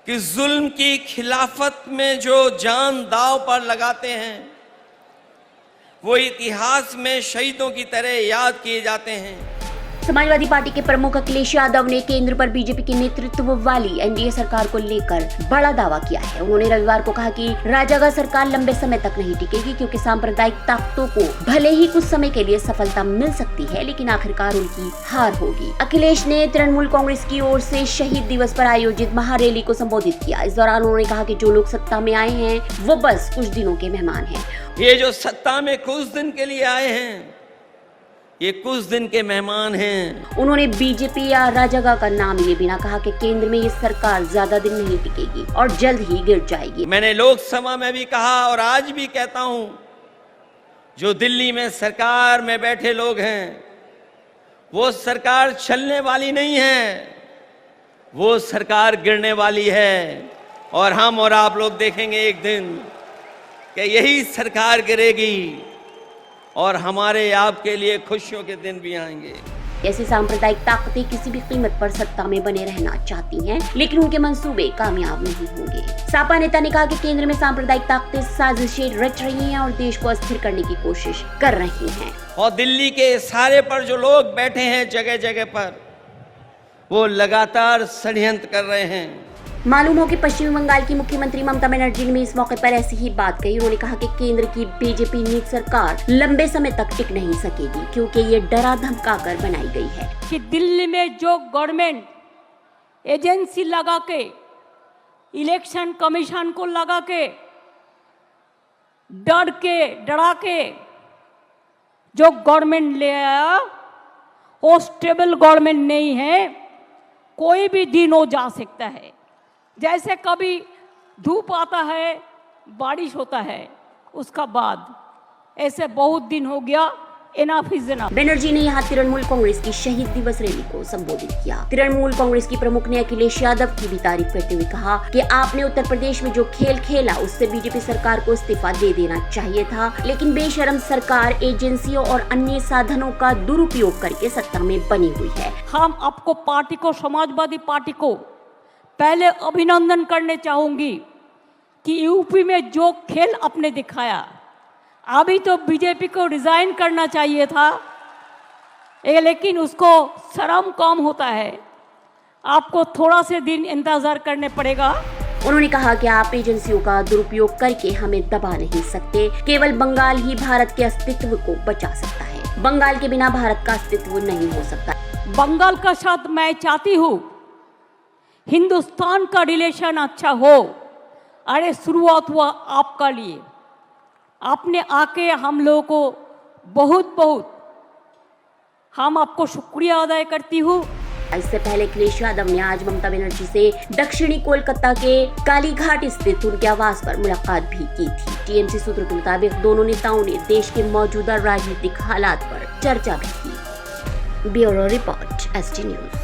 कि जुल्म की खिलाफत में जो जान दांव पर लगाते हैं वो इतिहास में शहीदों की तरह याद किए जाते हैं। समाजवादी पार्टी के प्रमुख अखिलेश यादव ने केंद्र पर बीजेपी के नेतृत्व वाली एनडीए सरकार को लेकर बड़ा दावा किया है। उन्होंने रविवार को कहा कि राजग सरकार लंबे समय तक नहीं टिकेगी, क्योंकि सांप्रदायिक ताकतों को भले ही कुछ समय के लिए सफलता मिल सकती है, लेकिन आखिरकार उनकी हार होगी। अखिलेश ने तृणमूल कांग्रेस की ओर से शहीद दिवस पर आयोजित महारैली को संबोधित किया। इस दौरान उन्होंने कहा कि जो लोग सत्ता में आए हैं वो बस कुछ दिनों के मेहमान हैं। ये जो सत्ता में कुछ दिन के लिए आए हैं ये कुछ दिन के मेहमान हैं। उन्होंने बीजेपी या राजग का नाम लिए बिना कहा कि केंद्र में ये सरकार ज्यादा दिन नहीं टिकेगी और जल्द ही गिर जाएगी। मैंने लोकसभा में भी कहा और आज भी कहता हूं, जो दिल्ली में सरकार में बैठे लोग हैं वो सरकार चलने वाली नहीं है, वो सरकार गिरने वाली है। और हम और आप लोग देखेंगे एक दिन कि यही सरकार गिरेगी और हमारे आपके लिए खुशियों के दिन भी आएंगे। ऐसी सांप्रदायिक ताकतें किसी भी कीमत पर सत्ता में बने रहना चाहती हैं, लेकिन उनके मंसूबे कामयाब नहीं होंगे। सपा नेता ने कहा कि केंद्र में सांप्रदायिक ताकतें साजिशें रच रही हैं और देश को अस्थिर करने की कोशिश कर रही हैं। और दिल्ली के इशारे पर जो लोग बैठे हैं जगह जगह पर, वो लगातार षड्यंत्र कर रहे हैं। मालूम हो कि पश्चिम बंगाल की मुख्यमंत्री ममता बनर्जी ने भी इस मौके पर ऐसी ही बात कही। उन्होंने कहा कि केंद्र की बीजेपी नीति सरकार लंबे समय तक टिक नहीं सकेगी, क्योंकि ये डरा धमका कर बनाई गई है। कि दिल्ली में जो गवर्नमेंट एजेंसी लगा के, इलेक्शन कमीशन को लगा के, डरा के जो गवर्नमेंट ले आया वो स्टेबल गवर्नमेंट नहीं है। कोई भी दिन हो जा सकता है। जैसे कभी धूप आता है, बारिश होता है, उसका बाद ऐसे बहुत दिन हो गया। Enough is enough. बनर्जी ने यहाँ तृणमूल कांग्रेस की शहीद दिवस रैली को संबोधित किया। तृणमूल कांग्रेस की प्रमुख ने अखिलेश यादव की भी तारीफ करते हुए कहा कि आपने उत्तर प्रदेश में जो खेल खेला उससे बीजेपी सरकार को इस्तीफा दे देना चाहिए था, लेकिन बेशरम सरकार एजेंसियों और अन्य साधनों का दुरुपयोग करके सत्ता में बनी हुई है। हम आपको पार्टी को, समाजवादी पार्टी को पहले अभिनंदन करने चाहूंगी कि यूपी में जो खेल आपने दिखाया, अभी तो बीजेपी को रिजाइन करना चाहिए था, लेकिन उसको शर्म कम होता है। आपको थोड़ा से दिन इंतजार करने पड़ेगा। उन्होंने कहा कि आप एजेंसियों का दुरुपयोग करके हमें दबा नहीं सकते। केवल बंगाल ही भारत के अस्तित्व को बचा सकता है। बंगाल के बिना भारत का अस्तित्व नहीं हो सकता। बंगाल का साथ मैं चाहती हूँ हिंदुस्तान का रिलेशन अच्छा हो। अरे शुरुआत हुआ आपका लिए, आपने आके हम लोगों को बहुत हम आपको शुक्रिया अदा करती हूँ। इससे पहले अखिलेश यादव ने आज ममता बनर्जी से दक्षिणी कोलकाता के कालीघाट स्थित उनके आवास पर मुलाकात भी की थी। टीएमसी सूत्रों के मुताबिक दोनों नेताओं ने देश के मौजूदा राजनीतिक हालात पर चर्चा भी की। Bureau report, ST news.